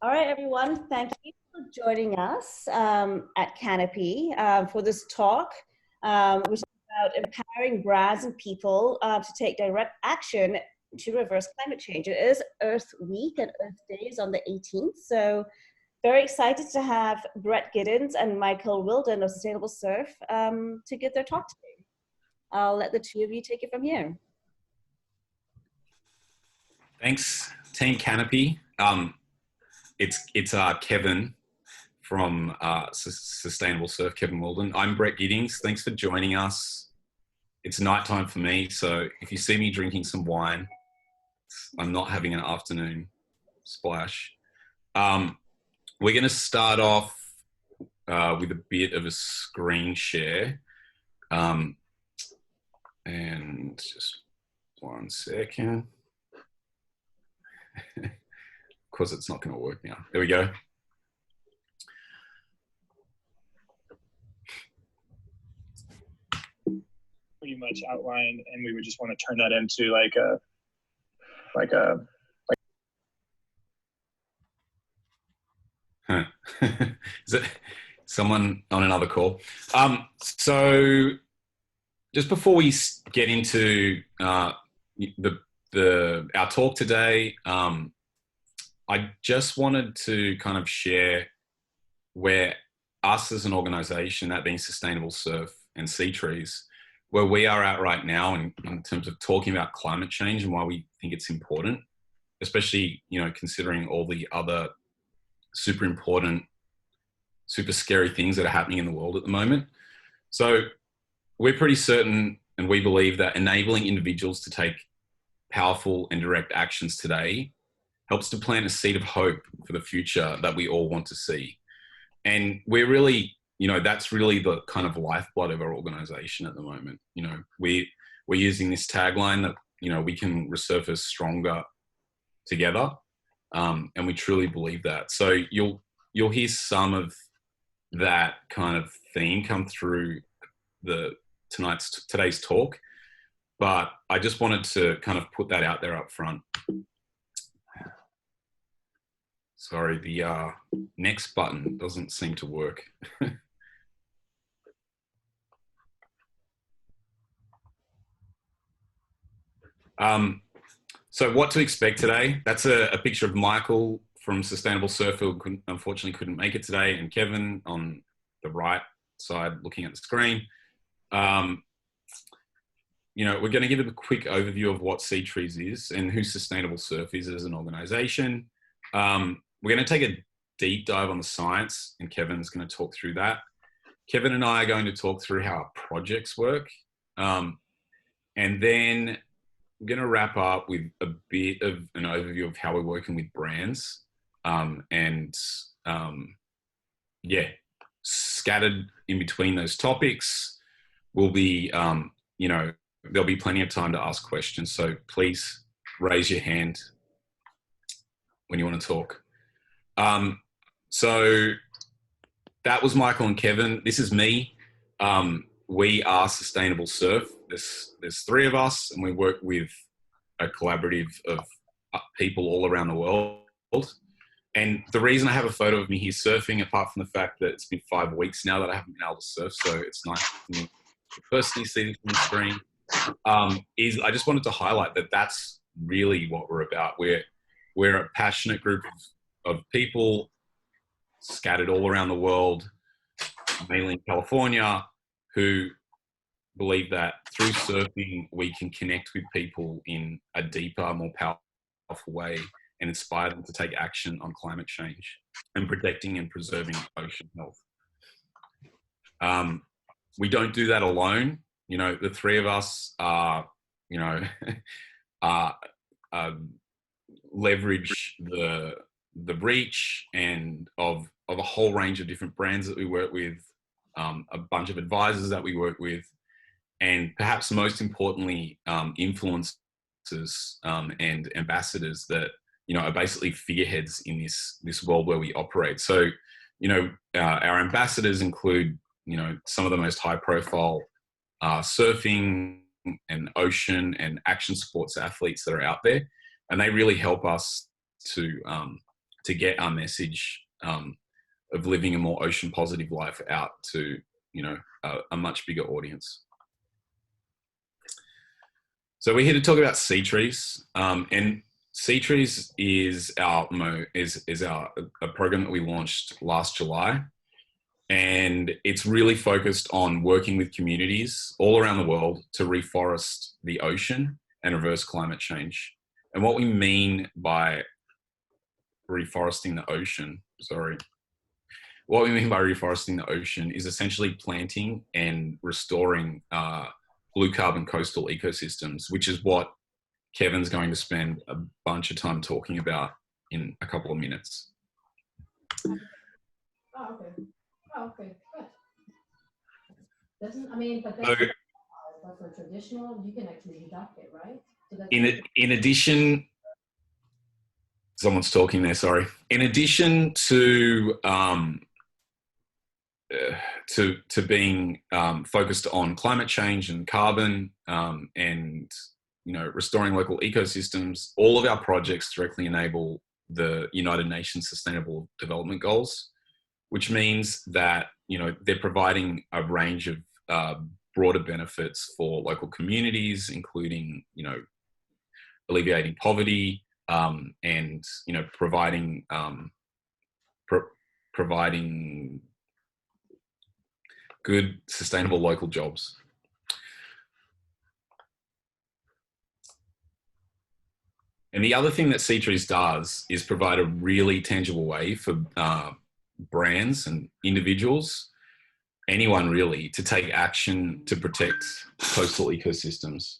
All right, everyone. Thank you for joining us at Canopy for this talk, which is about empowering brands and people to take direct action to reverse climate change. It is Earth Week and Earth Day is on the 18th. So very excited to have Brett Giddens and Michael Wilden of Sustainable Surf to give their talk today. I'll let the two of you take it from here. Thanks, Team Canopy. It's Kevin from Sustainable Surf, Kevin Wilden. I'm Brett Giddings. Thanks for joining us. It's nighttime for me, so if you see me drinking some wine, I'm not having an afternoon splash. We're going to start off with a bit of a screen share. And just 1 second. Of course, it's not going to work now. There we go. Pretty much outlined, and we would just want to turn that into Is it someone on another call? So just before we get into our talk today, I just wanted to kind of share where us as an organisation, that being Sustainable Surf and SeaTrees, where we are at right now in terms of talking about climate change and why we think it's important, especially, considering all the other super important, super scary things that are happening in the world at the moment. So we're pretty certain, and we believe that enabling individuals to take powerful and direct actions today helps to plant a seed of hope for the future that we all want to see. And we're really, that's really the kind of lifeblood of our organization at the moment. We're using this tagline that, we can resurface stronger together. And we truly believe that. So you'll hear some of that kind of theme come through today's talk, but I just wanted to kind of put that out there up front. Sorry, the next button doesn't seem to work. So what to expect today? That's a picture of Michael from Sustainable Surf, who unfortunately couldn't make it today, and Kevin on the right side looking at the screen. We're going to give a quick overview of what SeaTrees is and who Sustainable Surf is as an organisation. We're going to take a deep dive on the science, and Kevin's going to talk through that. Kevin and I are going to talk through how our projects work. And then we're going to wrap up with a bit of an overview of how we're working with brands. Scattered in between those topics will be, there'll be plenty of time to ask questions. So please raise your hand when you want to talk. So that was Michael and Kevin. This is me. We are Sustainable Surf. There's three of us, and we work with a collaborative of people all around the world. And the reason I have a photo of me here surfing, apart from the fact that it's been 5 weeks now that I haven't been able to surf, so it's nice to personally see this on the screen, is I just wanted to highlight that that's really what we're about. We're a passionate group of people scattered all around the world, mainly in California, who believe that through surfing, we can connect with people in a deeper, more powerful way and inspire them to take action on climate change and protecting and preserving ocean health. We don't do that alone. The three of us are, leverage the reach and of a whole range of different brands that we work with, a bunch of advisors that we work with, and perhaps most importantly, influencers and ambassadors that are basically figureheads in this world where we operate. So, our ambassadors include some of the most high-profile surfing and ocean and action sports athletes that are out there, and they really help us to to get our message of living a more ocean positive life out to, you know, a much bigger audience. So we're here to talk about SeaTrees, and SeaTrees is a program that we launched last July, and it's really focused on working with communities all around the world to reforest the ocean and reverse climate change. And what we mean by reforesting the ocean, what we mean by reforesting the ocean is essentially planting and restoring blue carbon coastal ecosystems, which is what Kevin's going to spend a bunch of time talking about in a couple of minutes. Oh, okay. Oh, okay. Good. Doesn't, I mean, but that's, but for traditional, you can actually deduct it, right? So that's in addition, someone's talking there, sorry. In addition to being focused on climate change and carbon and, you know, restoring local ecosystems, all of our projects directly enable the United Nations Sustainable Development Goals, which means that, you know, they're providing a range of broader benefits for local communities, including, you know, alleviating poverty and, you know, providing good, sustainable local jobs. And the other thing that SeaTrees does is provide a really tangible way for brands and individuals, anyone really, to take action to protect coastal ecosystems.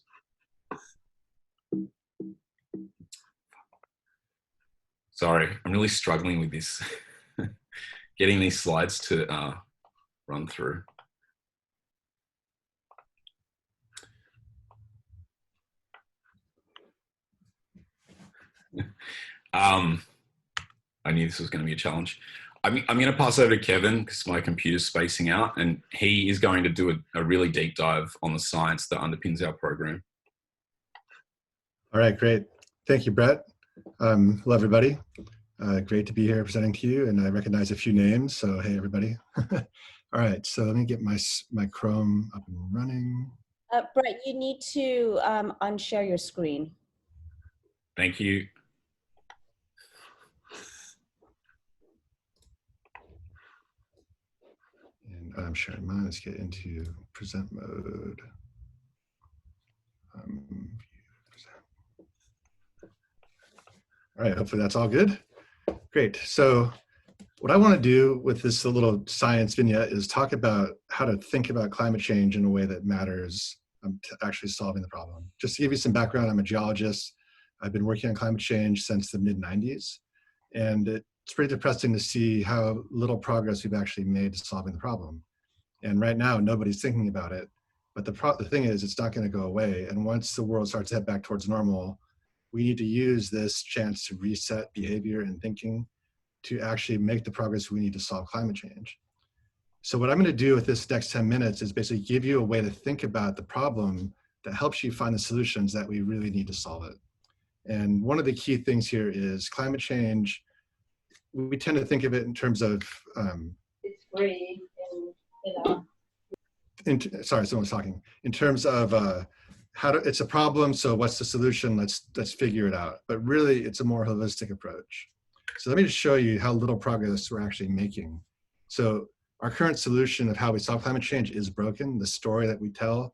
Sorry, I'm really struggling with this, getting these slides to run through. I knew this was going to be a challenge. I'm going to pass over to Kevin because my computer's spacing out, and he is going to do a really deep dive on the science that underpins our program. All right, great. Thank you, Brett. Hello, everybody. Great to be here presenting to you, and I recognize a few names, so hey, everybody. All right, so let me get my Chrome up and running. Brett, you need to unshare your screen. Thank you. And I'm sharing mine. Let's get into present mode. All right, hopefully that's all good. Great. So what I want to do with this little science vignette is talk about how to think about climate change in a way that matters to actually solving the problem. Just to give you some background, I'm a geologist. I've been working on climate change since the mid-90s. And it's pretty depressing to see how little progress we've actually made to solving the problem. And right now, nobody's thinking about it. But the thing is, it's not going to go away. And once the world starts to head back towards normal, we need to use this chance to reset behavior and thinking to actually make the progress we need to solve climate change. So what I'm going to do with this next 10 minutes is basically give you a way to think about the problem that helps you find the solutions that we really need to solve it. And one of the key things here is climate change. We tend to think of it in terms of it's free and sorry, someone's talking. In terms of it's a problem, so what's the solution? Let's figure it out. But really, it's a more holistic approach. So let me just show you how little progress we're actually making. So our current solution of how we solve climate change is broken. The story that we tell,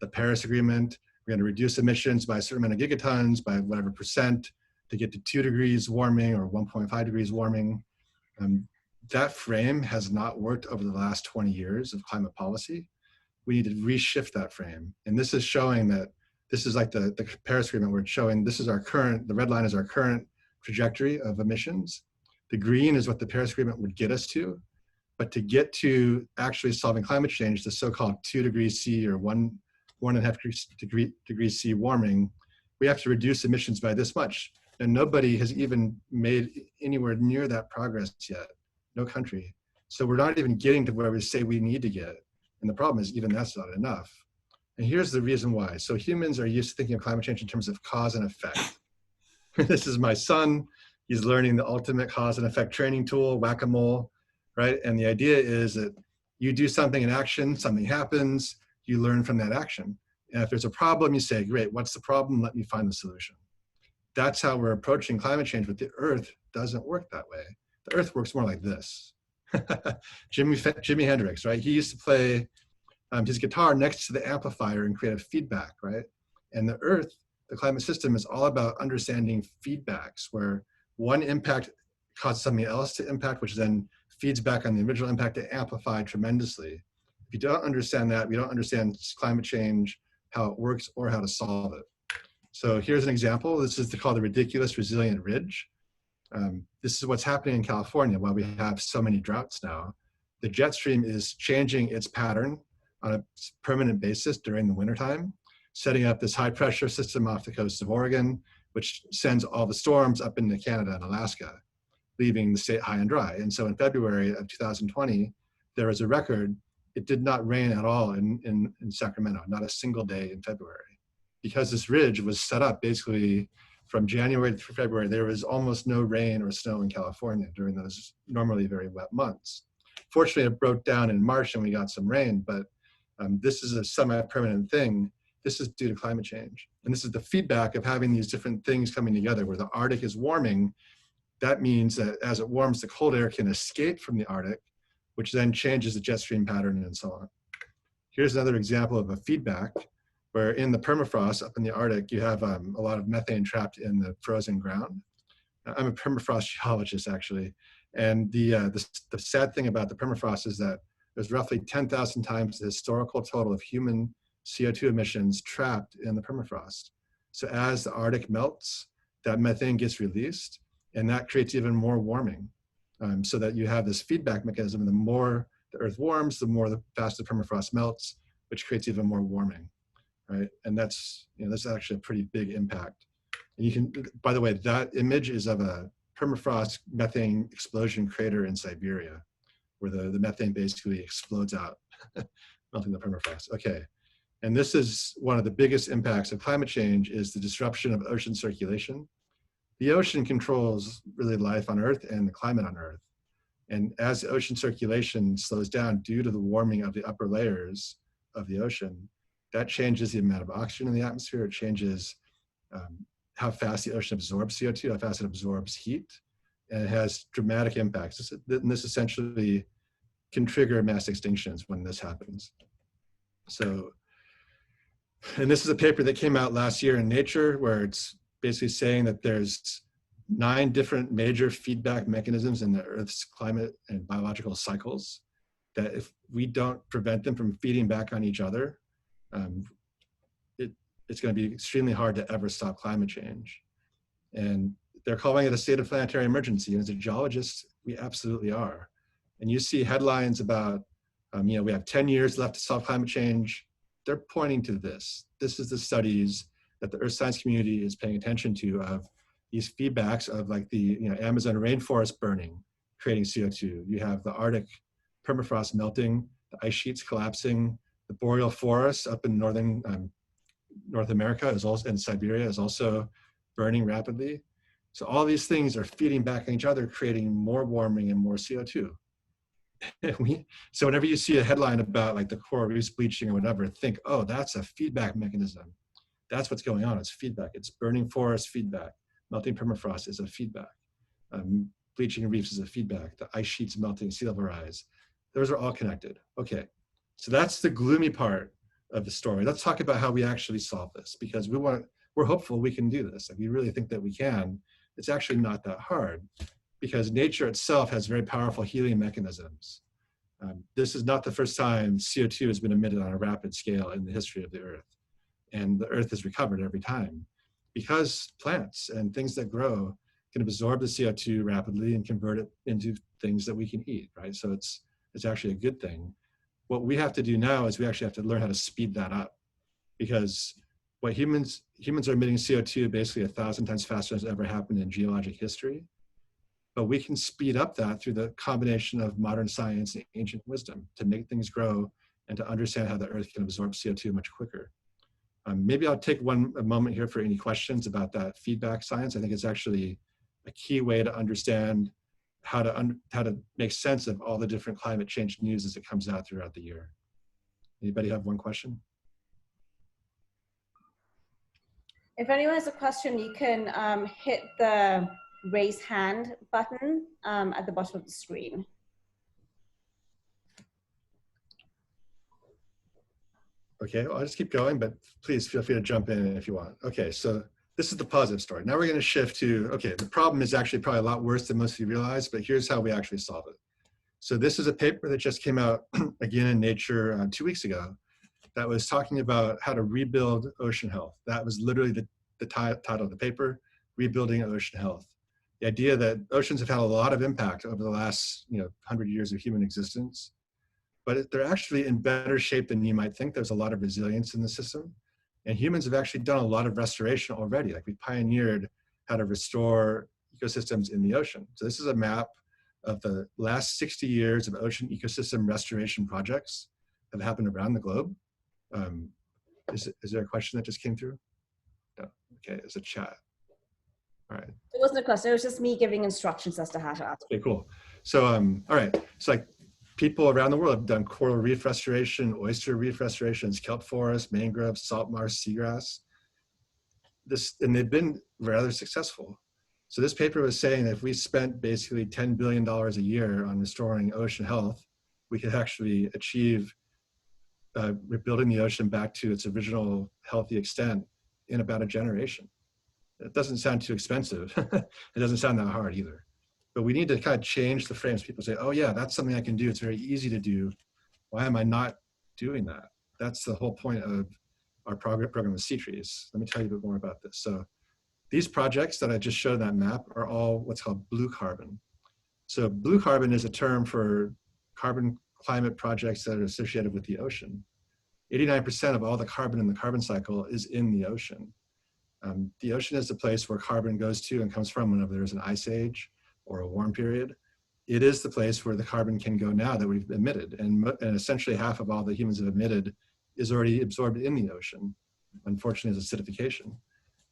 the Paris Agreement, we're going to reduce emissions by a certain amount of gigatons by whatever percent to get to 2 degrees warming or 1.5 degrees warming. That frame has not worked over the last 20 years of climate policy. We need to reshift that frame. And this is showing that this is like the Paris Agreement where it's showing this is our current, the red line is our current trajectory of emissions. The green is what the Paris Agreement would get us to. But to get to actually solving climate change, the so-called 2 degrees C or 1.5 degrees C warming, we have to reduce emissions by this much. And nobody has even made anywhere near that progress yet, no country. So we're not even getting to where we say we need to get. And the problem is even that's not enough. And here's the reason why. So humans are used to thinking of climate change in terms of cause and effect. This is my son. He's learning the ultimate cause and effect training tool, whack-a-mole, right? And the idea is that you do something in action, something happens, you learn from that action. And if there's a problem, you say, great, what's the problem? Let me find the solution. That's how we're approaching climate change, but the Earth doesn't work that way. The Earth works more like this. Jimi Hendrix, right? He used to play his guitar next to the amplifier and create a feedback, right? And the Earth, the climate system, is all about understanding feedbacks, where one impact causes something else to impact, which then feeds back on the original impact to amplify tremendously. If you don't understand that, we don't understand climate change, how it works, or how to solve it. So here's an example. This is called the ridiculous resilient ridge. This is what's happening in California while we have so many droughts now. The jet stream is changing its pattern on a permanent basis during the wintertime, setting up this high pressure system off the coast of Oregon, which sends all the storms up into Canada and Alaska, leaving the state high and dry. And so in February of 2020, there was a record. It did not rain at all in Sacramento, not a single day in February. Because this ridge was set up basically from January through February, there was almost no rain or snow in California during those normally very wet months. Fortunately, it broke down in March and we got some rain, but this is a semi-permanent thing. This is due to climate change. And this is the feedback of having these different things coming together where the Arctic is warming. That means that as it warms, the cold air can escape from the Arctic, which then changes the jet stream pattern and so on. Here's another example of a feedback where in the permafrost up in the Arctic, you have a lot of methane trapped in the frozen ground. I'm a permafrost geologist, actually. And the sad thing about the permafrost is that there's roughly 10,000 times the historical total of human CO2 emissions trapped in the permafrost. So as the Arctic melts, that methane gets released, and that creates even more warming. So that you have this feedback mechanism. The more the Earth warms, the more the faster permafrost melts, which creates even more warming. Right, and that's actually a pretty big impact. And you can, by the way, that image is of a permafrost methane explosion crater in Siberia, where the methane basically explodes out, melting the permafrost. Okay, and this is one of the biggest impacts of climate change is the disruption of ocean circulation. The ocean controls really life on Earth and the climate on Earth. And as the ocean circulation slows down due to the warming of the upper layers of the ocean, that changes the amount of oxygen in the atmosphere. It changes how fast the ocean absorbs CO2, how fast it absorbs heat, and it has dramatic impacts. This essentially can trigger mass extinctions when this happens. So, and this is a paper that came out last year in Nature, where it's basically saying that there's 9 different major feedback mechanisms in the Earth's climate and biological cycles, that if we don't prevent them from feeding back on each other, it's going to be extremely hard to ever stop climate change. And they're calling it a state of planetary emergency. And as a geologist, we absolutely are. And you see headlines about, we have 10 years left to solve climate change. They're pointing to this. This is the studies that the earth science community is paying attention to of these feedbacks of like the Amazon rainforest burning, creating CO2. You have the Arctic permafrost melting, the ice sheets collapsing, the boreal forests up in northern North America is also, and Siberia is also burning rapidly. So all these things are feeding back on each other, creating more warming and more CO2. So whenever you see a headline about like the coral reefs bleaching or whatever, think, oh, that's a feedback mechanism. That's what's going on. It's feedback. It's burning forest feedback. Melting permafrost is a feedback. Bleaching reefs is a feedback. The ice sheets melting, sea level rise. Those are all connected. Okay, so that's the gloomy part of the story. Let's talk about how we actually solve this, because we're hopeful we can do this. Like, we really think that we can. It's actually not that hard, because nature itself has very powerful healing mechanisms. This is not the first time CO2 has been emitted on a rapid scale in the history of the Earth. And the Earth has recovered every time, because plants and things that grow can absorb the CO2 rapidly and convert it into things that we can eat, right? So it's actually a good thing. What we have to do now is we actually have to learn how to speed that up, because what humans are emitting CO2 basically 1,000 times faster than has ever happened in geologic history. But we can speed up that through the combination of modern science and ancient wisdom to make things grow and to understand how the Earth can absorb CO2 much quicker. Maybe I'll take a moment here for any questions about that feedback science. I think it's actually a key way to understand how to make sense of all the different climate change news as it comes out throughout the year. Anybody have one question? If anyone has a question, you can hit the raise hand button at the bottom of the screen. Okay, well, I'll just keep going, but please feel free to jump in if you want. Okay, so this is the positive story. Now we're going to shift to, okay, the problem is actually probably a lot worse than most of you realize, but here's how we actually solve it. So this is a paper that just came out again in Nature 2 weeks ago that was talking about how to rebuild ocean health. That was literally the title of the paper, Rebuilding Ocean Health. The idea that oceans have had a lot of impact over the last 100 years of human existence, but they're actually in better shape than you might think. There's a lot of resilience in the system. And humans have actually done a lot of restoration already. Like we pioneered how to restore ecosystems in the ocean. So this is a map of the last 60 years of ocean ecosystem restoration projects that have happened around the globe. Is there a question that just came through? No, okay, it's a chat. All right. It wasn't a question, it was just me giving instructions as to how to ask. Okay, cool. So, all right, so like people around the world have done coral reef restoration, oyster reef restorations, kelp forest, mangroves, salt marsh, seagrass. And they've been rather successful. So this paper was saying that if we spent basically $10 billion a year on restoring ocean health, we could actually achieve rebuilding the ocean back to its original healthy extent in about a generation. It doesn't sound too expensive. It doesn't sound that hard either. But we need to kind of change the frames. People say, oh yeah, that's something I can do. It's very easy to do. Why am I not doing that? That's the whole point of our program with SeaTrees. Let me tell you a bit more about this. So these projects that I just showed on that map are all what's called blue carbon. So blue carbon is a term for carbon climate projects that are associated with the ocean. 89% of all the carbon in the carbon cycle is in the ocean. The ocean is the place where carbon goes to and comes from whenever there's an ice age or a warm period. It is the place where the carbon can go now that we've emitted. And essentially half of all that humans have emitted is already absorbed in the ocean. Unfortunately, it's acidification.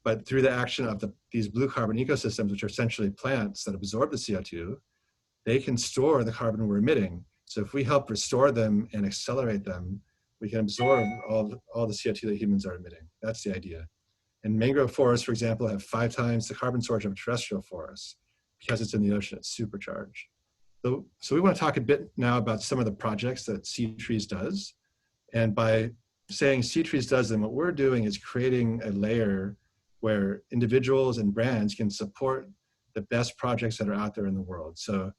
But through the action of these blue carbon ecosystems, which are essentially plants that absorb the CO2, they can store the carbon we're emitting. So if we help restore them and accelerate them, we can absorb all the CO2 that humans are emitting. That's the idea. And mangrove forests, for example, have 5 times the carbon storage of terrestrial forests. Because it's in the ocean, it's supercharged. So we want to talk a bit now about some of the projects that SeaTrees does. And by saying SeaTrees does them, what we're doing is creating a layer where individuals and brands can support the best projects that are out there in the world. So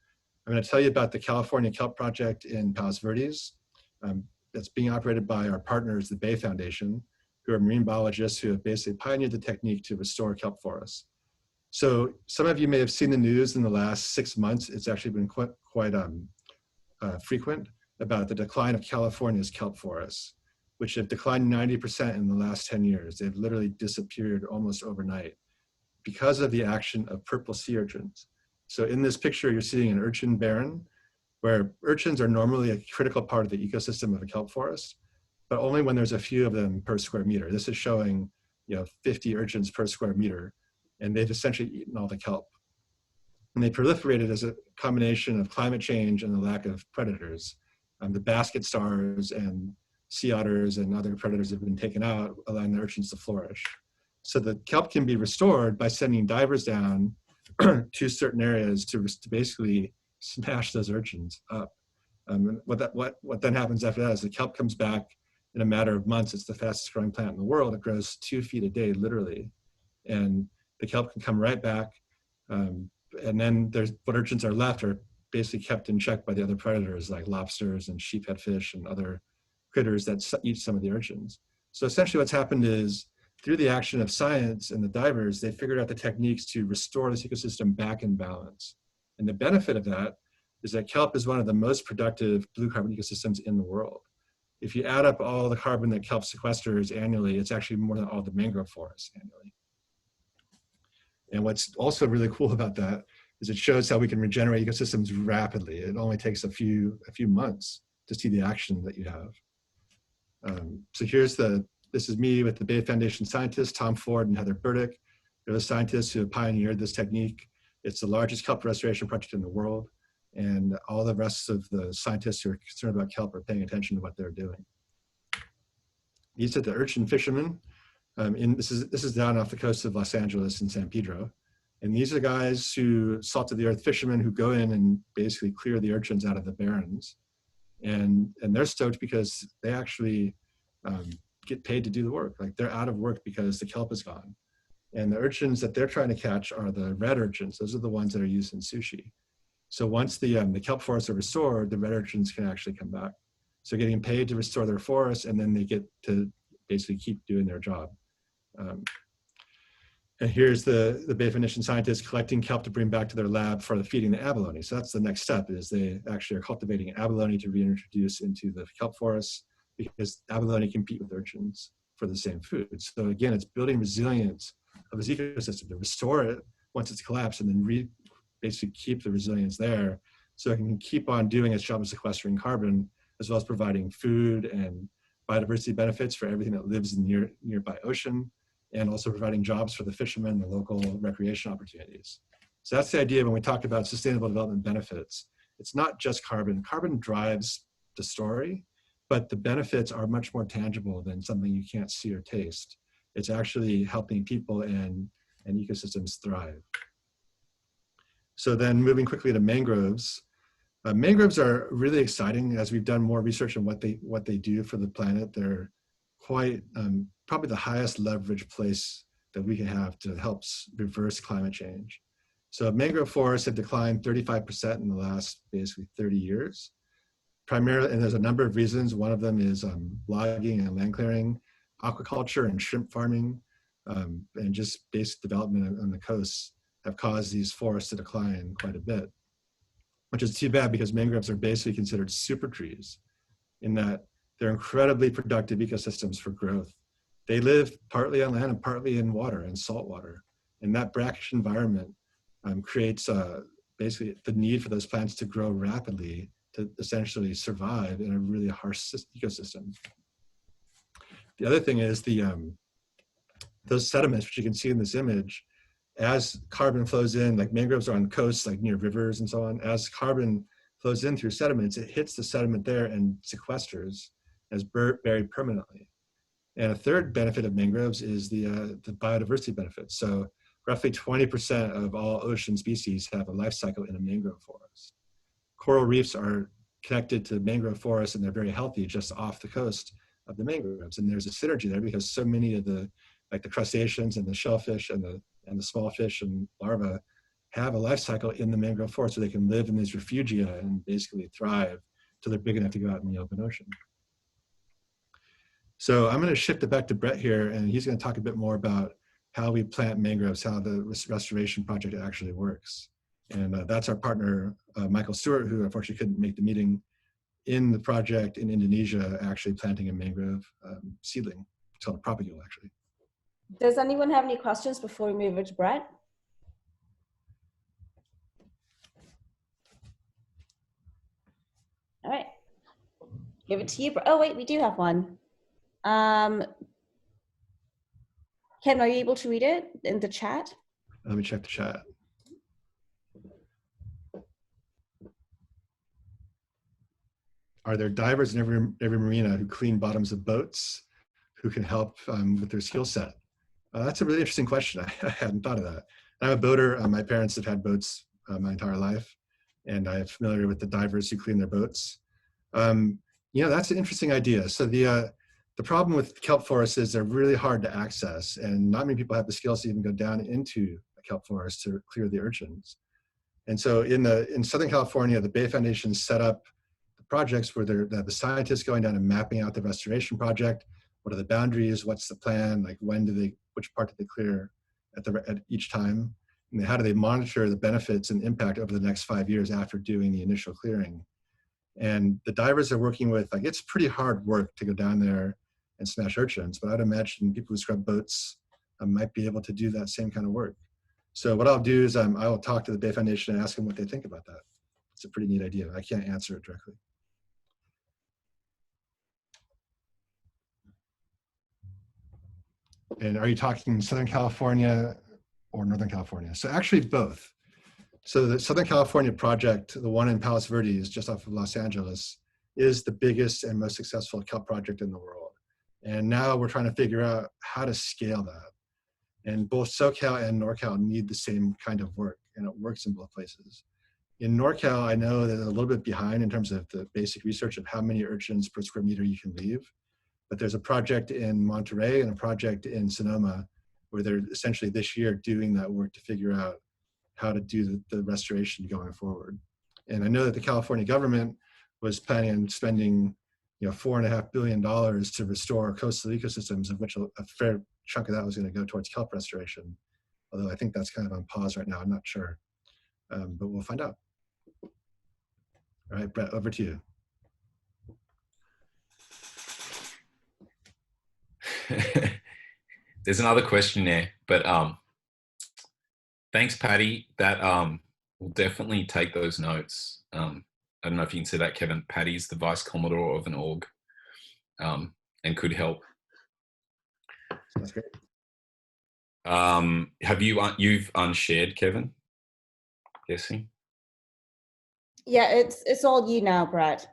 I'm going to tell you about the California Kelp Project in Palos Verdes. That's being operated by our partners, the Bay Foundation, who are marine biologists who have basically pioneered the technique to restore kelp forests. So some of you may have seen the news in the last 6 months. It's actually been quite frequent about the decline of California's kelp forests, which have declined 90% in the last 10 years. They've literally disappeared almost overnight because of the action of purple sea urchins. So in this picture, you're seeing an urchin barren, where urchins are normally a critical part of the ecosystem of a kelp forest, but only when there's a few of them per square meter. This is showing 50 urchins per square meter. And they've essentially eaten all the kelp. And they proliferated as a combination of climate change and the lack of predators. The basket stars and sea otters and other predators have been taken out, allowing the urchins to flourish. So the kelp can be restored by sending divers down to certain areas to basically smash those urchins up. What then happens after that is the kelp comes back in a matter of months. It's the fastest growing plant in the world. It grows 2 feet a day, literally. And the kelp can come right back. And then what urchins are left are basically kept in check by the other predators like lobsters and sheephead fish and other critters that eat some of the urchins. So essentially what's happened is through the action of science and the divers, they figured out the techniques to restore this ecosystem back in balance. And the benefit of that is that kelp is one of the most productive blue carbon ecosystems in the world. If you add up all the carbon that kelp sequesters annually, it's actually more than all the mangrove forests annually. And what's also really cool about that is it shows how we can regenerate ecosystems rapidly. It only takes a few months to see the action that you have. So this is me with the Bay Foundation scientists, Tom Ford and Heather Burdick. They're the scientists who have pioneered this technique. It's the largest kelp restoration project in the world. And all the rest of the scientists who are concerned about kelp are paying attention to what they're doing. These are the urchin fishermen. This is down off the coast of Los Angeles and San Pedro. And these are guys who, salt of the earth fishermen, who go in and basically clear the urchins out of the barrens. And they're stoked because they actually get paid to do the work. Like, they're out of work because the kelp is gone. And the urchins that they're trying to catch are the red urchins. Those are the ones that are used in sushi. So once the kelp forests are restored, the red urchins can actually come back. So getting paid to restore their forests, and then they get to basically keep doing their job. And here's the Bay of Venetian scientists collecting kelp to bring back to their lab for the feeding the abalone. So that's the next step, is they actually are cultivating abalone to reintroduce into the kelp forests, because abalone compete with urchins for the same food. So again, it's building resilience of this ecosystem to restore it once it's collapsed, and then basically keep the resilience there so it can keep on doing its job of sequestering carbon, as well as providing food and biodiversity benefits for everything that lives in the nearby ocean, and also providing jobs for the fishermen, the local recreation opportunities. So that's the idea when we talk about sustainable development benefits. It's not just carbon. Carbon drives the story, but the benefits are much more tangible than something you can't see or taste. It's actually helping people and ecosystems thrive. So then moving quickly to mangroves. Mangroves are really exciting. As we've done more research on what they do for the planet, they're quite probably the highest leverage place that we can have to help reverse climate change. So mangrove forests have declined 35% in the last basically 30 years. Primarily, and there's a number of reasons. One of them is logging and land clearing, aquaculture and shrimp farming, and just basic development on the coasts have caused these forests to decline quite a bit, which is too bad, because mangroves are basically considered super trees in that they're incredibly productive ecosystems for growth. They live partly on land and partly in water and salt water. And that brackish environment creates basically the need for those plants to grow rapidly to essentially survive in a really harsh ecosystem. The other thing is those sediments, which you can see in this image, as carbon flows in, like mangroves are on coasts, like near rivers and so on, as carbon flows in through sediments, it hits the sediment there and sequesters as buried permanently. And a third benefit of mangroves is the biodiversity benefits. So roughly 20% of all ocean species have a life cycle in a mangrove forest. Coral reefs are connected to mangrove forests, and they're very healthy just off the coast of the mangroves. And there's a synergy there, because so many of the crustaceans and the shellfish and the small fish and larvae have a life cycle in the mangrove forest, so they can live in these refugia and basically thrive till they're big enough to go out in the open ocean. So I'm going to shift it back to Brett here, and he's going to talk a bit more about how we plant mangroves, how the restoration project actually works. And that's our partner, Michael Stewart, who unfortunately couldn't make the meeting, in the project in Indonesia, actually planting a mangrove seedling. It's called a propagule, actually. Does anyone have any questions before we move over to Brett? All right, give it to you. Oh wait, we do have one. Ken, are you able to read it in the chat? Let me check the chat. Are there divers in every marina who clean bottoms of boats who can help with their skill set? That's a really interesting question. I hadn't thought of that. I'm a boater. My parents have had boats my entire life, and I'm familiar with the divers who clean their boats. That's an interesting idea. So the problem with kelp forests is they're really hard to access, and not many people have the skills to even go down into a kelp forest to clear the urchins. And so in Southern California, the Bay Foundation set up the projects where the scientists going down and mapping out the restoration project. What are the boundaries? What's the plan? Like which part do they clear at each time? And how do they monitor the benefits and impact over the next 5 years after doing the initial clearing? And the divers are working with, it's pretty hard work to go down there and smash urchins, but I'd imagine people who scrub boats might be able to do that same kind of work. So what I'll do is I will talk to the Bay Foundation and ask them what they think about that. It's a pretty neat idea. I can't answer it directly. And are you talking Southern California or Northern California? So actually both. So the Southern California project, the one in Palos Verdes, just off of Los Angeles, is the biggest and most successful kelp project in the world. And now we're trying to figure out how to scale that. And both SoCal and NorCal need the same kind of work, and it works in both places. In NorCal, I know that they're a little bit behind in terms of the basic research of how many urchins per square meter you can leave. But there's a project in Monterey and a project in Sonoma where they're essentially this year doing that work to figure out how to do the restoration going forward. And I know that the California government was planning on spending, $4.5 billion to restore coastal ecosystems, of which a fair chunk of that was going to go towards kelp restoration. Although I think that's kind of on pause right now, I'm not sure, but we'll find out. All right, Brett, over to you. There's another question there, but thanks, Patty. That we'll definitely take those notes. I don't know if you can see that, Kevin. Patty's the Vice Commodore of an org and could help. That's great. Have you've unshared, Kevin? Guessing. Yeah, it's all you now, Brad.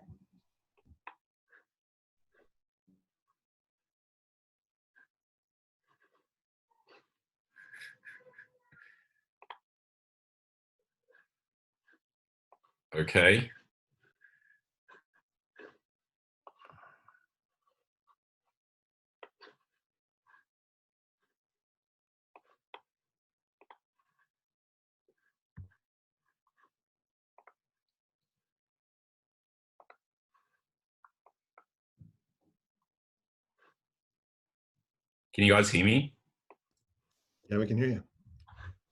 Okay. Can you guys hear me? Yeah, we can hear you.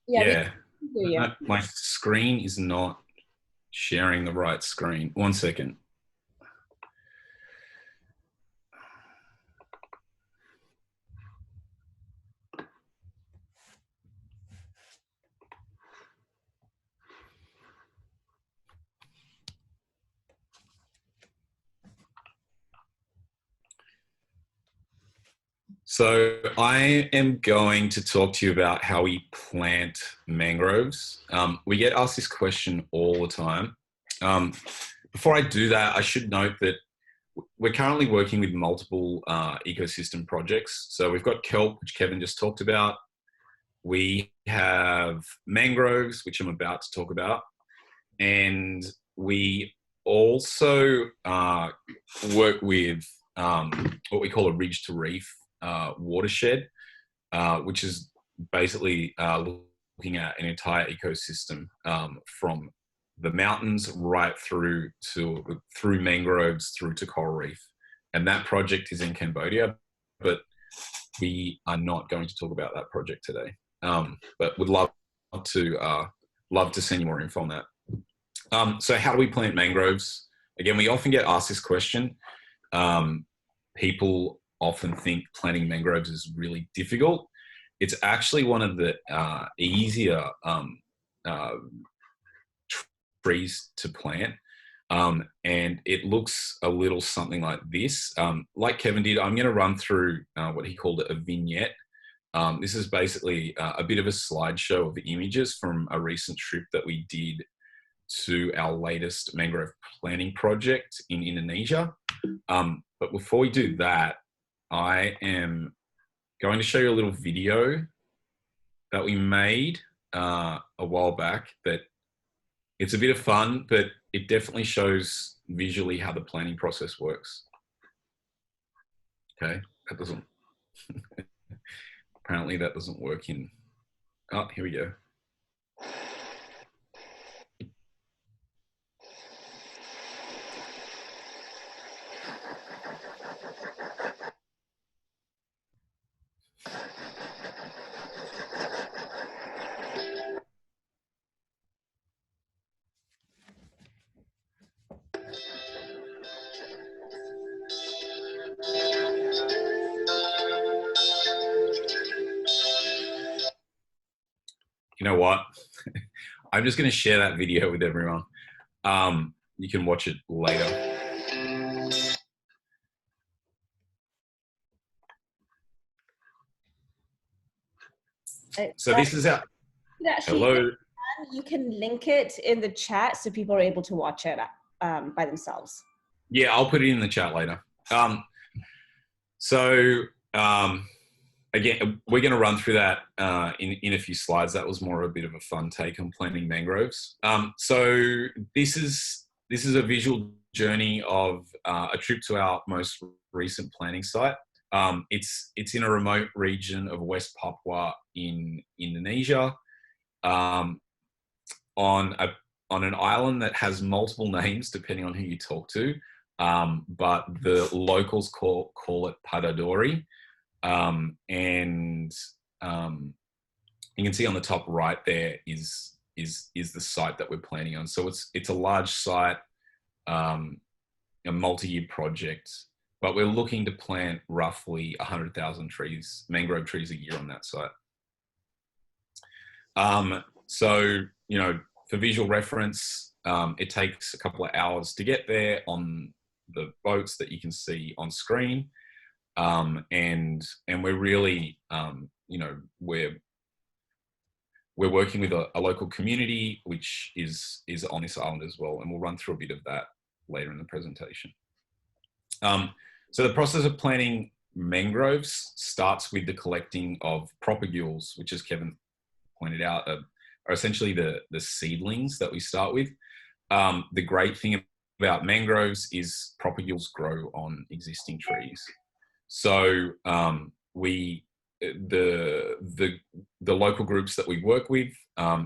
Yeah. We hear you. My screen is not sharing the right screen. 1 second. So I am going to talk to you about how we plant mangroves. We get asked this question all the time. Before I do that, I should note that we're currently working with multiple ecosystem projects. So we've got kelp, which Kevin just talked about. We have mangroves, which I'm about to talk about. And we also work with what we call a ridge to reef watershed, which is basically looking at an entire ecosystem from the mountains right through mangroves through to coral reef. And that project is in Cambodia, but we are not going to talk about that project today. But would love to send you more info on that. So how do we plant mangroves? Again, we often get asked this question. People often think planting mangroves is really difficult. It's actually one of the easier trees to plant. And it looks a little something like this. Like Kevin did, I'm going to run through what he called a vignette. This is basically a bit of a slideshow of images from a recent trip that we did to our latest mangrove planting project in Indonesia. But before we do that, I am going to show you a little video that we made a while back. That it's a bit of fun, but it definitely shows visually how the planning process works. Okay, that doesn't, apparently that doesn't work in, oh, here we go. You know what? I'm just going to share that video with everyone. You can watch it later. So this is our, hello. you can link it in the chat so people are able to watch it by themselves. Yeah, I'll put it in the chat later. So again, we're going to run through that in a few slides. That was more a bit of a fun take on planting mangroves. So this is a visual journey of a trip to our most recent planting site. It's in a remote region of West Papua in Indonesia, on an island that has multiple names depending on who you talk to, but the locals call it Padadori. And you can see on the top right there is the site that we're planning on. So it's a large site, a multi-year project, but we're looking to plant roughly 100,000 trees, mangrove trees a year on that site. So, you know, for visual reference, it takes a couple of hours to get there on the boats that you can see on screen. And we're really, you know, we're working with a local community, which is on this island as well. And we'll run through a bit of that later in the presentation. So the process of planting mangroves starts with the collecting of propagules, which, as Kevin pointed out, are essentially the seedlings that we start with. The great thing about mangroves is propagules grow on existing trees. So the local groups that we work with,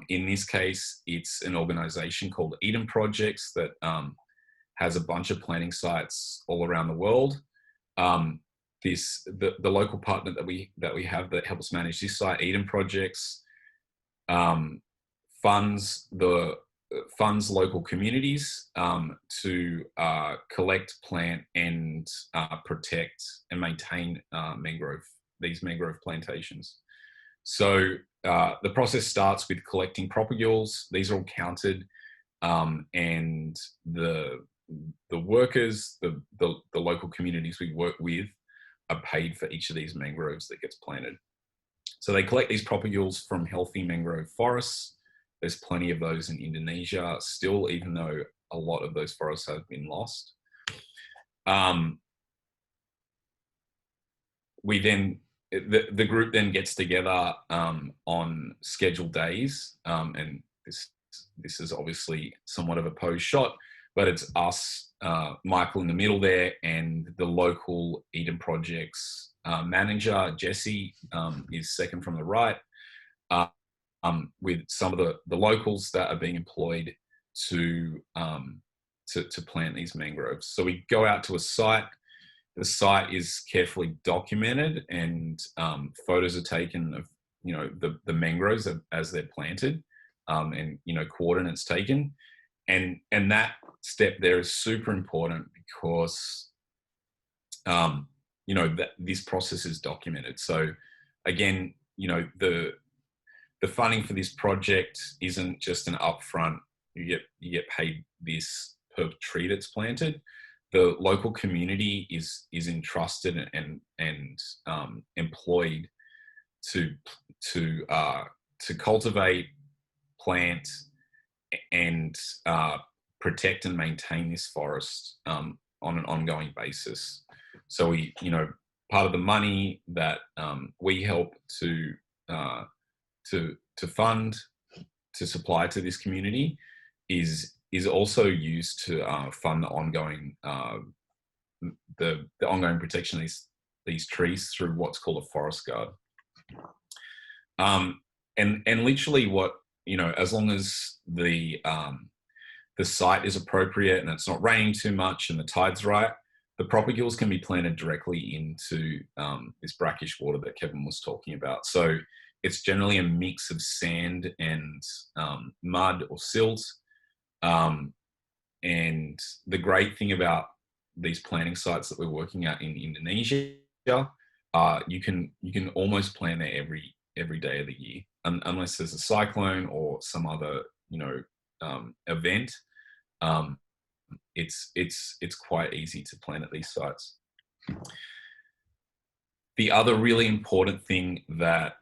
in this case, it's an organization called Eden Projects that has a bunch of planting sites all around the world. The local partner that we have that helps manage this site, Eden Projects, funds local communities to collect, plant, and protect and maintain these mangrove plantations. So the process starts with collecting propagules. These are all counted, and the workers, the local communities we work with, are paid for each of these mangroves that gets planted. So they collect these propagules from healthy mangrove forests. There's plenty of those in Indonesia still, even though a lot of those forests have been lost. The group then gets together on scheduled days, and this is obviously somewhat of a posed shot, but it's us, Michael in the middle there, and the local Eden Projects manager, Jesse, is second from the right, with some of the locals that are being employed to plant these mangroves. So we go out to a site. The site is carefully documented, and photos are taken of, you know, the mangroves as they're planted, and, you know, coordinates taken, and that step there is super important because, you know, that this process is documented. So again, you know, the funding for this project isn't just an upfront, you get paid this per tree that's planted. The local community is entrusted and employed to cultivate, plant, and protect and maintain this forest on an ongoing basis. So we, you know, part of the money that we help to fund, to supply to this community is also used to fund the ongoing ongoing protection of these trees through what's called a forest guard. And literally, what, you know, as long as the site is appropriate and it's not raining too much and the tide's right, the propagules can be planted directly into this brackish water that Kevin was talking about. So it's generally a mix of sand and mud or silt. And the great thing about these planting sites that we're working at in Indonesia, you can almost plant there every day of the year, unless there's a cyclone or some other, you know, event. It's quite easy to plant at these sites. The other really important thing that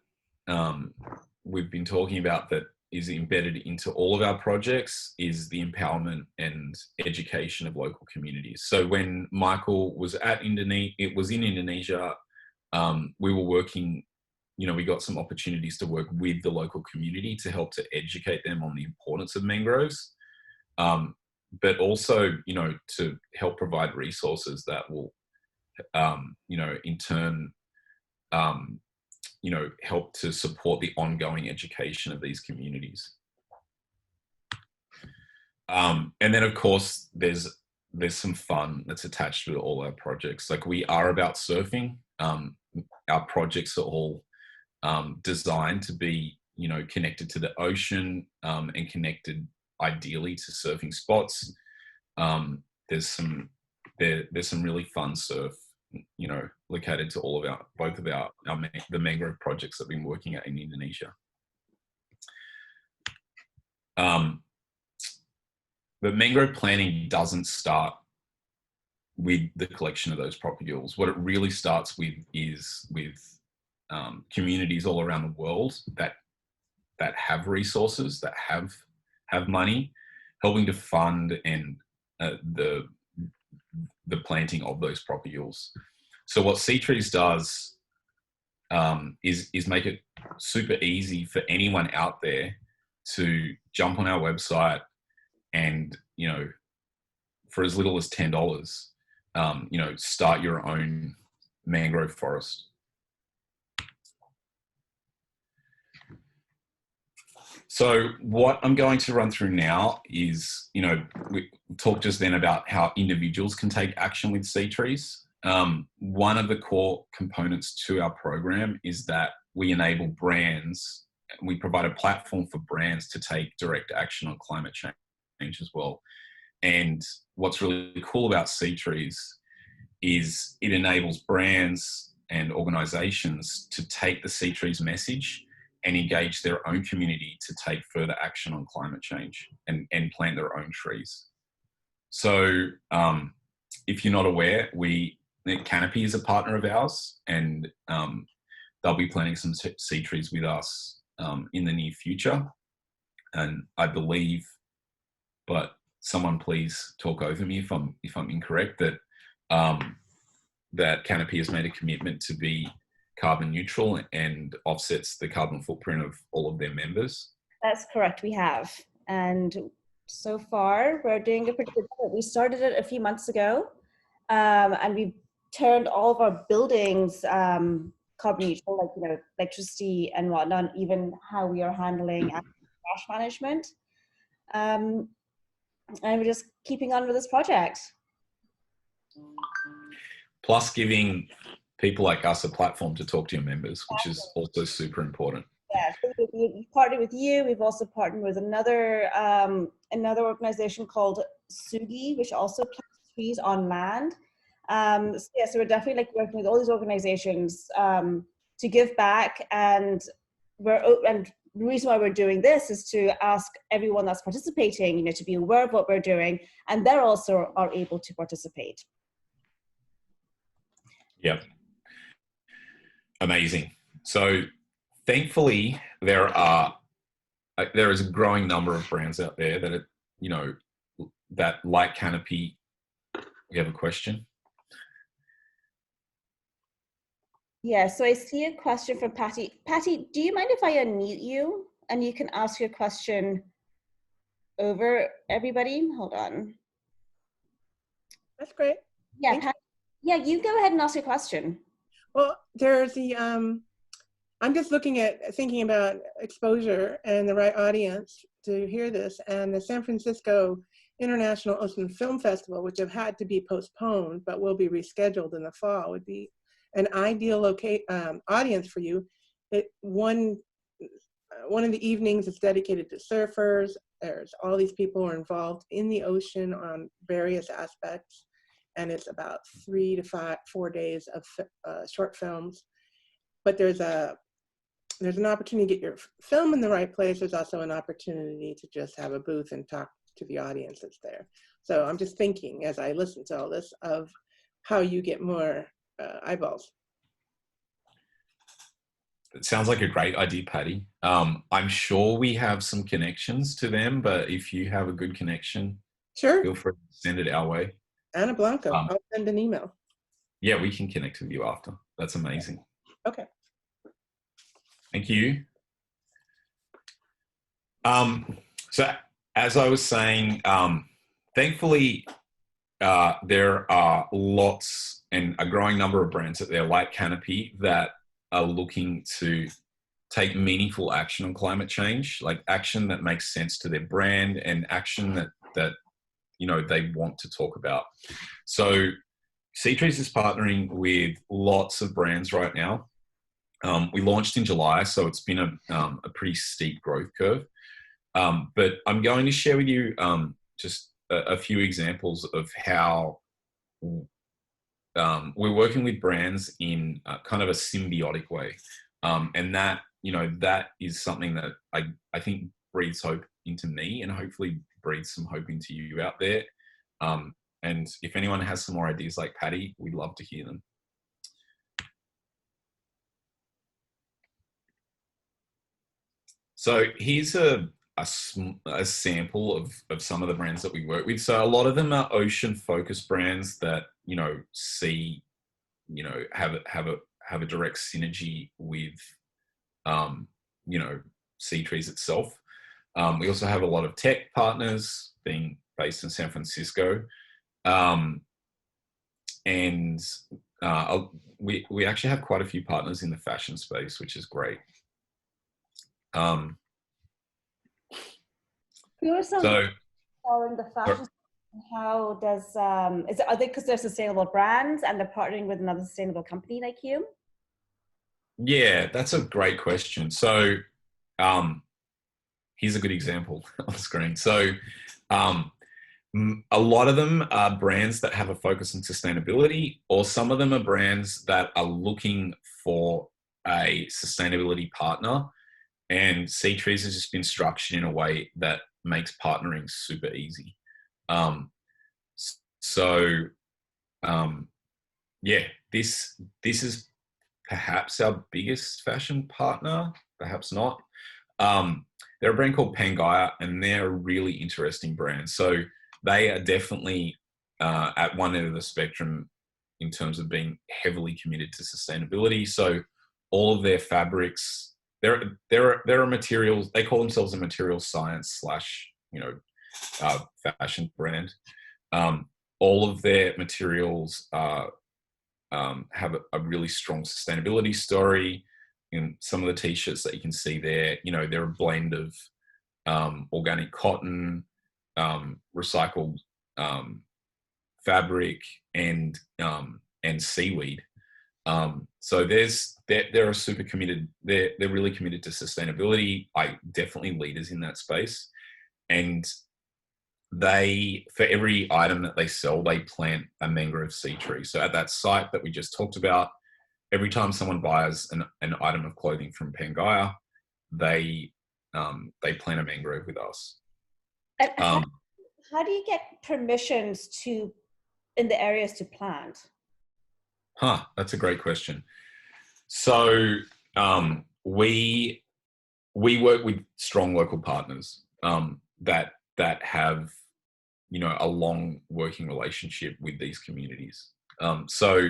we've been talking about that is embedded into all of our projects is the empowerment and education of local communities. So when Michael was in Indonesia, we were working, we got some opportunities to work with the local community to help to educate them on the importance of mangroves, but also, to help provide resources that will, in turn, help to support the ongoing education of these communities. And then, of course, there's some fun that's attached to all our projects. Like, we are about surfing. Our projects are all designed to be, connected to the ocean, and connected ideally to surfing spots. There's some really fun surf, located to both of the mangrove projects that we've been working at in Indonesia. But mangrove planting doesn't start with the collection of those propagules. What it really starts with is with communities all around the world that have resources, that have money, helping to fund and the planting of those propagules. So what SeaTrees does is make it super easy for anyone out there to jump on our website and, for as little as $10, start your own mangrove forest. So what I'm going to run through now is, we talked just then about how individuals can take action with SeaTrees. One of the core components to our program is that we enable brands, we provide a platform for brands to take direct action on climate change as well. And what's really cool about SeaTrees is it enables brands and organizations to take the SeaTrees message and engage their own community to take further action on climate change and plant their own trees. So if you're not aware, Canopy is a partner of ours, and they'll be planting some SeaTrees with us in the near future. And I believe, but someone please talk over me if I'm incorrect, that Canopy has made a commitment to be carbon neutral and offsets the carbon footprint of all of their members. That's correct, we have. And so far, we're doing a pretty good job. We started it a few months ago, and we've turned all of our buildings carbon neutral, like, electricity and whatnot, even how we are handling trash management. And we're just keeping on with this project. Plus giving people like us a platform to talk to your members, which is also super important. Yeah, so we partnered with you. We've also partnered with another organization called Sugi, which also plants trees on land. So we're definitely working with all these organizations to give back, and the reason why we're doing this is to ask everyone that's participating, to be aware of what we're doing, and they're also are able to participate. Yep. Amazing. So thankfully, there is a growing number of brands out there that that like Canopy. We have a question. Yeah, so I see a question from Patty. Patty, do you mind if I unmute you and you can ask your question over everybody? Hold on. That's great. Yeah, Patty, yeah, you go ahead and ask your question. Well, there's the, I'm just thinking about exposure and the right audience to hear this, and the San Francisco International Ocean Film Festival, which have had to be postponed but will be rescheduled in the fall, would be an ideal audience for you. One of the evenings is dedicated to surfers. There's all these people who are involved in the ocean on various aspects, and it's about 3 to 4 days of short films. But there's an opportunity to get your film in the right place. There's also an opportunity to just have a booth and talk to the audience that's there. So I'm just thinking, as I listen to all this, of how you get more eyeballs. it sounds like a great idea, Patty. I'm sure we have some connections to them, but if you have a good connection, Sure. feel free to send it our way. Anna Blanco. I'll send an email. Yeah, we can connect with you after. That's amazing. Okay. Thank you. So as I was saying, thankfully, there are lots and a growing number of brands out there like Canopy that are looking to take meaningful action on climate change, like action that makes sense to their brand and action that you know they want to talk about. So SeaTrees is partnering with lots of brands right now. We launched in July, so it's been a pretty steep growth curve. But I'm going to share with you just a few examples of how we're working with brands in kind of a symbiotic way. And that, you know, that is something that I think breathes hope into me and hopefully breathes some hope into you out there. And if anyone has some more ideas like Patty, we'd love to hear them. So here's a sample of some of the brands that we work with. So a lot of them are ocean focused brands that, you know, have a direct synergy with, you know, SeaTrees itself. We also have a lot of tech partners being based in San Francisco. And we actually have quite a few partners in the fashion space, which is great. Who are some So following the fashion? How does are they because they're sustainable brands and they're partnering with another sustainable company like you? yeah, that's a great question. So here's a good example on the screen. So a lot of them are brands that have a focus on sustainability, or some of them are brands that are looking for a sustainability partner. And SeaTrees has just been structured in a way that makes partnering super easy. Yeah, this is perhaps our biggest fashion partner, perhaps not. They're a brand called Pangaea, and they're a really interesting brand. So they are definitely at one end of the spectrum in terms of being heavily committed to sustainability. So all of their fabrics, there are materials. They call themselves a material science / fashion brand. All of their materials have a really strong sustainability story. In some of the t-shirts that you can see there, you know, they're a blend of organic cotton, recycled fabric, and seaweed. So they're a super committed. They're really committed to sustainability. Definitely leaders in that space, and for every item that they sell, they plant a mangrove seed tree. So at that site that we just talked about, every time someone buys an item of clothing from Pangaea, they plant a mangrove with us. And how do you get permissions in the areas to plant? That's a great question. So we work with strong local partners that have, you know, a long working relationship with these communities. So,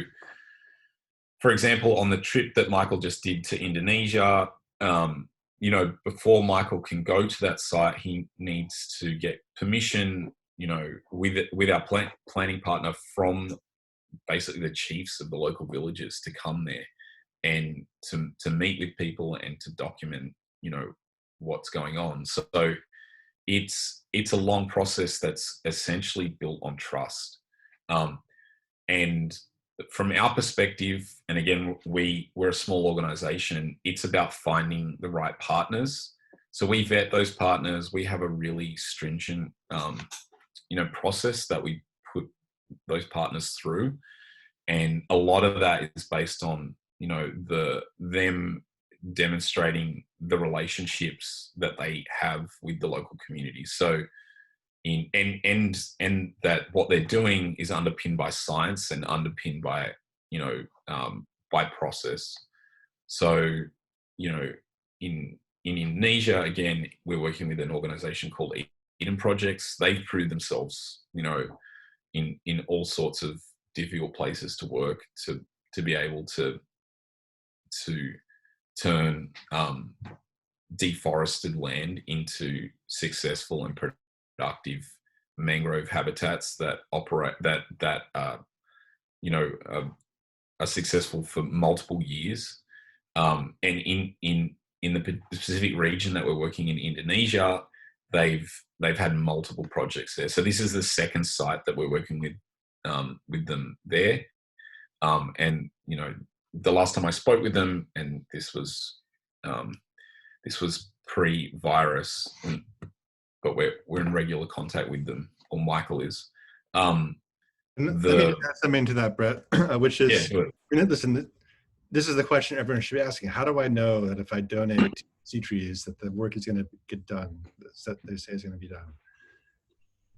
for example, on the trip that Michael just did to Indonesia, you know, before Michael can go to that site, he needs to get permission, you know, with our planning partner from basically the chiefs of the local villages to come there and to meet with people and to document, you know, what's going on. So it's a long process that's essentially built on trust. And from our perspective, and again, we're a small organization, it's about finding the right partners. So we vet those partners. We have a really stringent, you know, process that we put those partners through. And a lot of that is based on, you know, them demonstrating the relationships that they have with the local communities. So and that what they're doing is underpinned by science and underpinned by, you know, by process. So you know, in Indonesia, again, we're working with an organization called Eden Projects. They've proved themselves, you know, in all sorts of difficult places to work to be able to turn deforested land into successful and productive mangrove habitats that operate that you know are successful for multiple years. And in the specific region that we're working in Indonesia, they've had multiple projects there. So this is the second site that we're working with them there. And you know, the last time I spoke with them, and this was pre-virus, but we're in regular contact with them, or Michael is. Let me add something to that, Brett, which is, listen, this is the question everyone should be asking. How do I know that if I donate to SeaTrees that the work is going to get done, that they say is going to be done?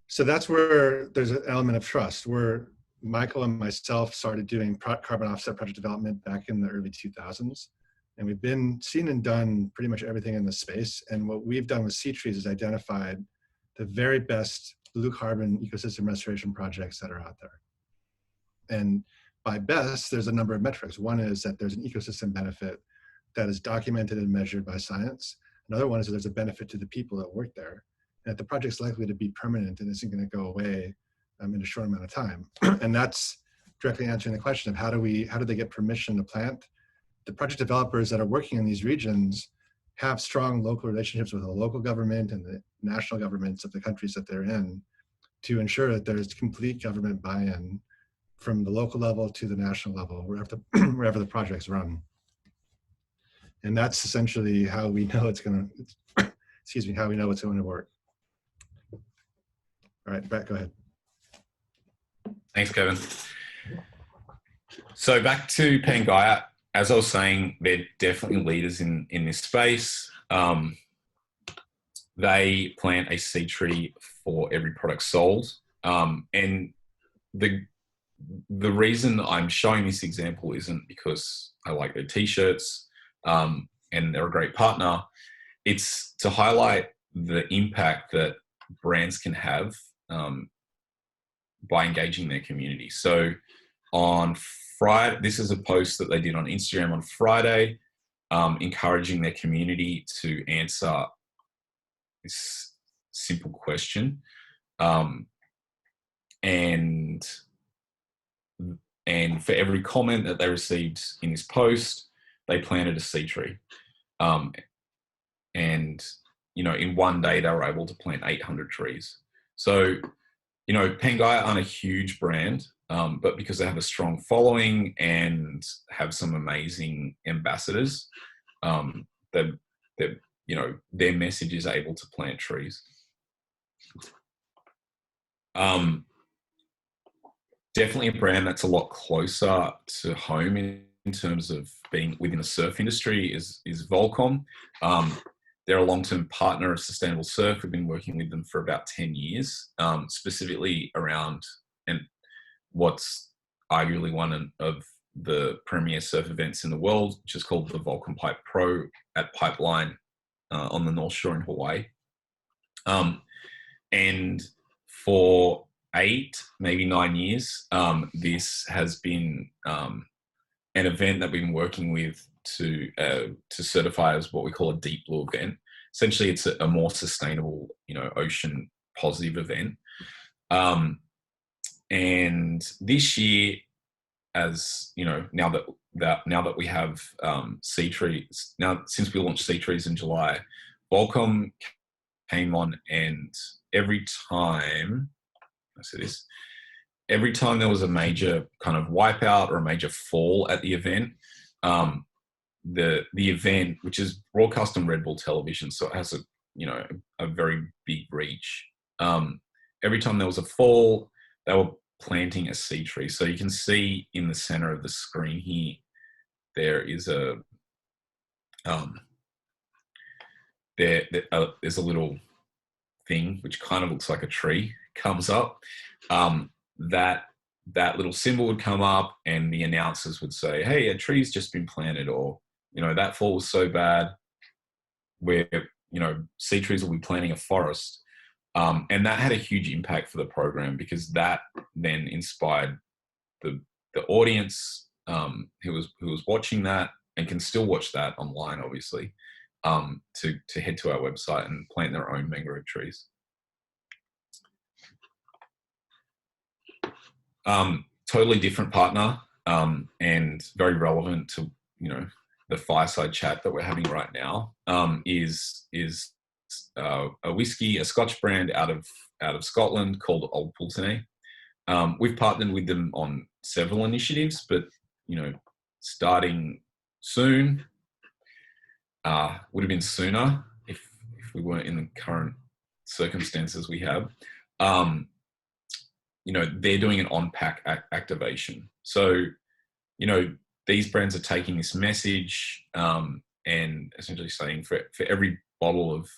So that's where there's an element of trust, where Michael and myself started doing carbon offset project development back in the early 2000s. And we've been seen and done pretty much everything in the space. And what we've done with SeaTrees is identified the very best blue carbon ecosystem restoration projects that are out there. And by best, there's a number of metrics. One is that there's an ecosystem benefit that is documented and measured by science. Another one is that there's a benefit to the people that work there, and that the project's likely to be permanent and isn't going to go away in a short amount of time. And that's directly answering the question of how do they get permission to plant? The project developers that are working in these regions have strong local relationships with the local government and the national governments of the countries that they're in to ensure that there's complete government buy-in from the local level to the national level, wherever the projects run. And that's essentially how we know it's going to, how we know it's going to work. All right, Brett, go ahead. Thanks, Kevin. So back to Pangaea. As I was saying, they're definitely leaders in this space. They plant a seed tree for every product sold. And the reason I'm showing this example isn't because I like their t-shirts and they're a great partner. It's to highlight the impact that brands can have by engaging their community. So on Friday, this is a post that they did on Instagram on Friday, encouraging their community to answer this simple question. And for every comment that they received in this post, they planted a seed tree. And, you know, in one day, they were able to plant 800 trees. So, you know, Pangaea aren't a huge brand, but because they have a strong following and have some amazing ambassadors, you know, their message is able to plant trees. Definitely a brand that's a lot closer to home in terms of being within the surf industry is Volcom. They're a long-term partner of Sustainable Surf. We've been working with them for about 10 years, specifically around and what's arguably one of the premier surf events in the world, which is called the Volcom Pipe Pro at Pipeline on the North Shore in Hawaii. And for 8, maybe 9 years, this has been an event that we've been working with to certify as what we call a deep blue event. Essentially, it's a more sustainable, you know, ocean positive event. And this year, as you know, now that we have SeaTrees, now since we launched SeaTrees in July, Volcom came on, and every time there was a major kind of wipeout or a major fall at the event, the event, which is broadcast on Red Bull television, so it has a very big reach. Every time there was a fall, they were planting a seed tree. So you can see in the center of the screen here, there is there's a little thing which kind of looks like a tree comes up. That little symbol would come up, and the announcers would say, "Hey, a tree's just been planted," or you know, that fall was so bad where, you know, SeaTrees will be planting a forest. And that had a huge impact for the program, because that then inspired the audience who was watching that, and can still watch that online, obviously, to head to our website and plant their own mangrove trees. Totally different partner, and very relevant to, you know, the fireside chat that we're having right now, is a Scotch brand out of Scotland called Old Pulteney. We've partnered with them on several initiatives, but, you know, starting soon, would have been sooner if we weren't in the current circumstances we have. You know, they're doing an on-pack activation. So, you know, these brands are taking this message, and essentially saying for every bottle of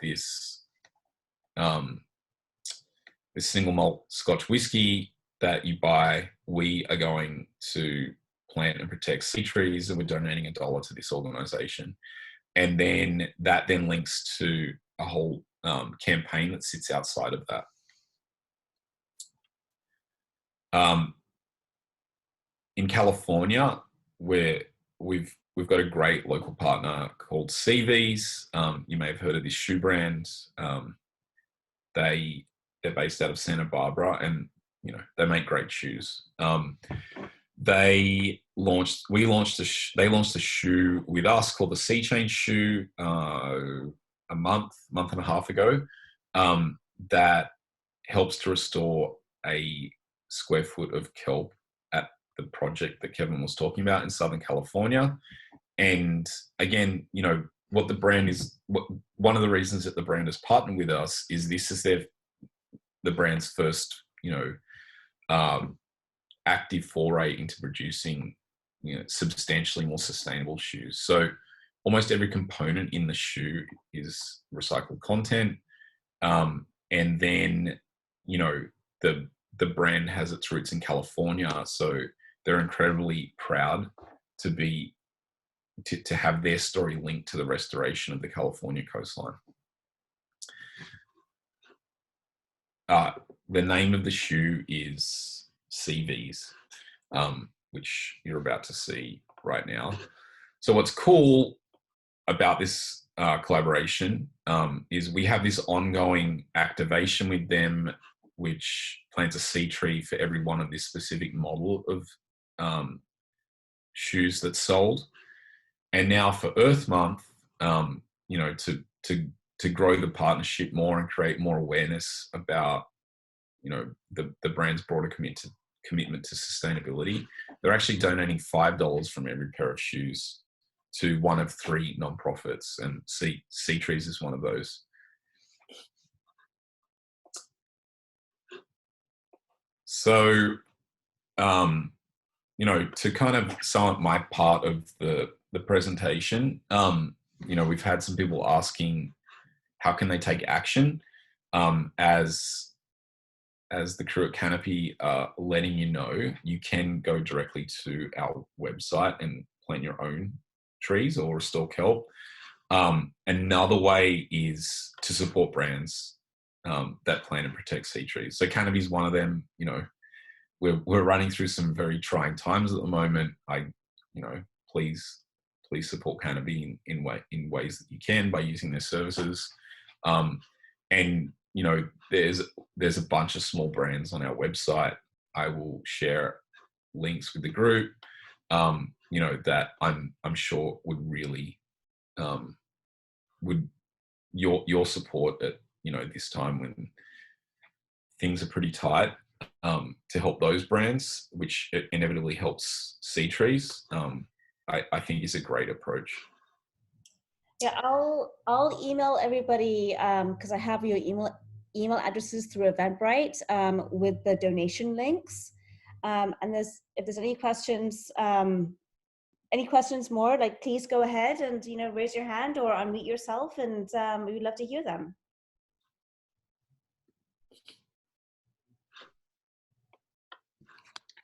this this single malt Scotch whiskey that you buy, we are going to plant and protect SeaTrees, and we're donating $1 to this organization. And then that then links to a whole campaign that sits outside of that. In California, where we've got a great local partner called SeaTrees. You may have heard of this shoe brand. They're based out of Santa Barbara, and, you know, they make great shoes. They launched a shoe with us called the Sea Change shoe a month and a half ago, that helps to restore a square foot of kelp at the project that Kevin was talking about in Southern California. And again, you know, what the brand is, one of the reasons that the brand has partnered with us is this is the brand's first, you know, active foray into producing, you know, substantially more sustainable shoes. So almost every component in the shoe is recycled content. And then, you know, the brand has its roots in California, so they're incredibly proud to have their story linked to the restoration of the California coastline. The name of the shoe is CVs, which you're about to see right now. So what's cool about this collaboration is we have this ongoing activation with them, which plants a sea tree for every one of this specific model of shoes that's sold. And now for Earth Month, you know, to grow the partnership more and create more awareness about, you know, the brand's broader commitment to sustainability, they're actually donating $5 from every pair of shoes to one of 3 nonprofits, and SeaTrees is one of those. So, you know, to kind of sum up my part of the presentation, you know, we've had some people asking how can they take action. As the crew at Canopy are letting you know, you can go directly to our website and plant your own trees or restore kelp. Another way is to support brands that plant and protect sea trees. So Canopy is one of them. You know, we're running through some very trying times at the moment. You know, please support Canopy in ways that you can by using their services. And you know, there's a bunch of small brands on our website. I will share links with the group, you know, that I'm sure would really would your support at, you know, this time when things are pretty tight, to help those brands, which it inevitably helps SeaTrees, I think is a great approach. Yeah, I'll email everybody because I have your email addresses through Eventbrite with the donation links. And if there's any questions more, like, please go ahead and, you know, raise your hand or unmute yourself, and we would love to hear them.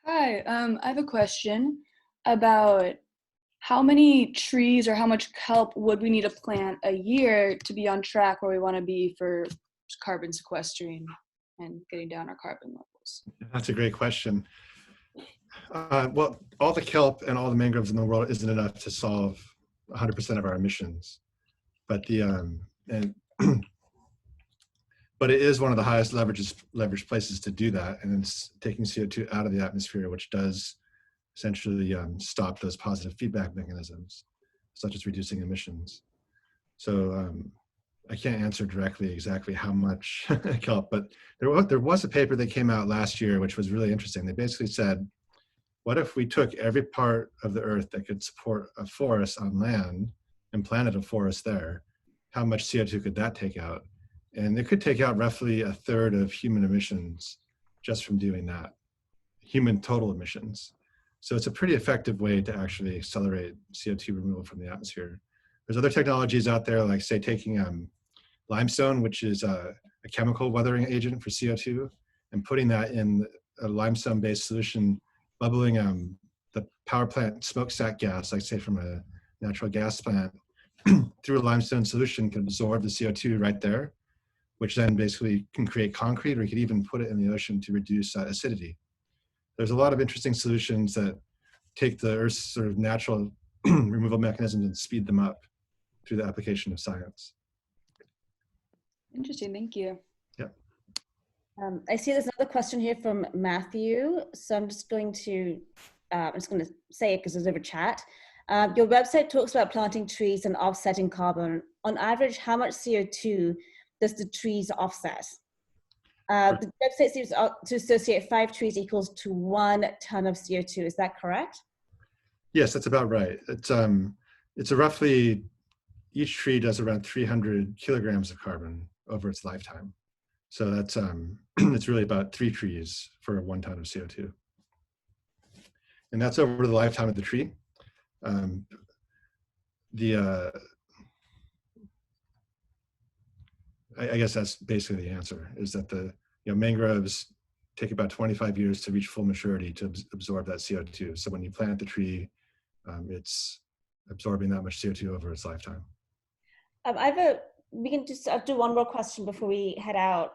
Hi, I have a question about how many trees or how much kelp would we need to plant a year to be on track where we want to be for carbon sequestering and getting down our carbon levels? That's a great question. Well, all the kelp and all the mangroves in the world isn't enough to solve 100% of our emissions, but but it is one of the highest leveraged places to do that, and it's taking CO2 out of the atmosphere, which does essentially stop those positive feedback mechanisms, such as reducing emissions. So I can't answer directly exactly how much kelp, but there was a paper that came out last year, which was really interesting. They basically said, what if we took every part of the earth that could support a forest on land and planted a forest there? How much CO2 could that take out? And it could take out roughly a third of human emissions just from doing that, human total emissions. So it's a pretty effective way to actually accelerate CO2 removal from the atmosphere. There's other technologies out there, like say taking limestone, which is a chemical weathering agent for CO2, and putting that in a limestone-based solution, bubbling the power plant smokestack gas, like say from a natural gas plant, through a limestone solution can absorb the CO2 right there, which then basically can create concrete, or you could even put it in the ocean to reduce acidity. There's a lot of interesting solutions that take the Earth's sort of natural removal mechanisms and speed them up through the application of science. Interesting, thank you. Yeah. I see there's another question here from Matthew, so I'm just going to say it because there's over chat. Your website talks about planting trees and offsetting carbon. On average, how much CO2 does the trees offset? The website seems to associate 5 trees equals to 1 ton of CO2. Is that correct? Yes, that's about right. It's a roughly, each tree does around 300 kilograms of carbon over its lifetime. So that's it's really about 3 trees for 1 ton of CO2. And that's over the lifetime of the tree. I guess that's basically the answer, is that the mangroves take about 25 years to reach full maturity to absorb that CO2. So when you plant the tree, it's absorbing that much CO2 over its lifetime. We can just do one more question before we head out,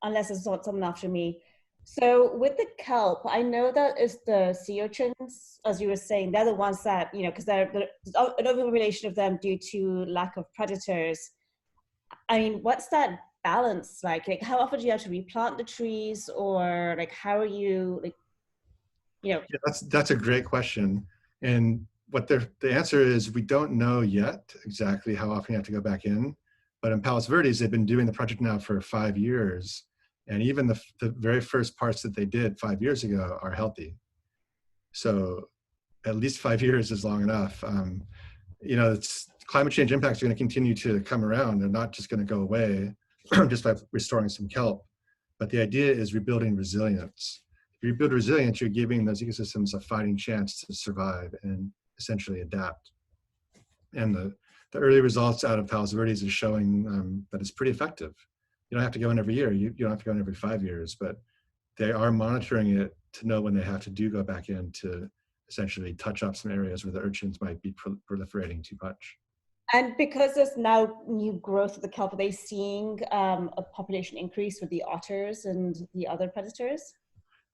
unless there's someone after me. So with the kelp, I know that is the sea urchins, as you were saying, they're the ones that, because there's an overpopulation of them due to lack of predators. I mean, what's that balance like? Like, how often do you have to replant the trees, or like, how are you, Yeah, that's a great question. And what the answer is, we don't know yet exactly how often you have to go back in. But in Palos Verdes, they've been doing the project now for 5 years. And even the very first parts that they did 5 years ago are healthy. So at least 5 years is long enough. Climate change impacts are going to continue to come around. They're not just going to go away just by restoring some kelp. But the idea is rebuilding resilience. If you rebuild resilience, you're giving those ecosystems a fighting chance to survive and essentially adapt. And the early results out of Palos Verdes is showing that it's pretty effective. You don't have to go in every year. You don't have to go in every 5 years, but they are monitoring it to know when they have to go back in to essentially touch up some areas where the urchins might be proliferating too much. And because there's now new growth of the kelp, are they seeing a population increase with the otters and the other predators?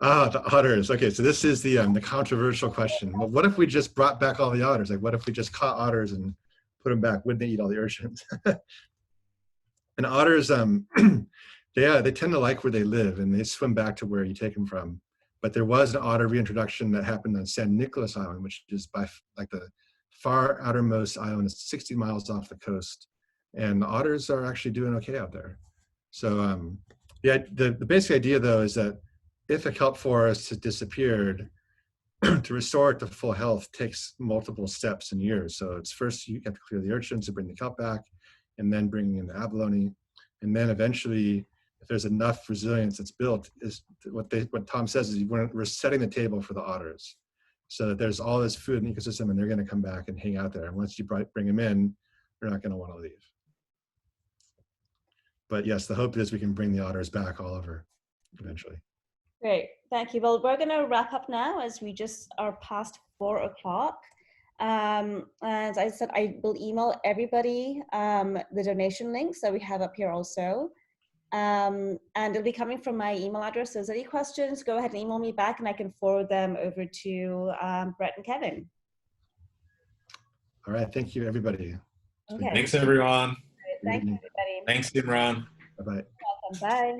Ah, the otters. Okay, so this is the controversial question. Well, what if we just brought back all the otters? Like, what if we just caught otters and put them back? Wouldn't they eat all the urchins? And otters, they tend to like where they live, and they swim back to where you take them from. But there was an otter reintroduction that happened on San Nicolas Island, which is by like the far outermost island. It's 60 miles off the coast, and the otters are actually doing okay out there. So the basic idea though is that if a kelp forest has disappeared, to restore it to full health takes multiple steps and years. So it's first you have to clear the urchins to bring the kelp back, and then bringing in the abalone, and then eventually, if there's enough resilience that's built, is what Tom says is we're setting the table for the otters, so that there's all this food in the ecosystem, and they're going to come back and hang out there. And once you bring them in, they're not going to want to leave. But yes, the hope is we can bring the otters back all over eventually. Great, thank you. Well, we're going to wrap up now as we just are past 4 o'clock. And I said I will email everybody the donation links that we have up here also. And it'll be coming from my email address. So if there's any questions, go ahead and email me back and I can forward them over to Brett and Kevin. All right. Thank you, everybody. Okay. Thanks, everyone. Thank you, everybody. Thanks, Imran. Bye-bye. Welcome. Bye.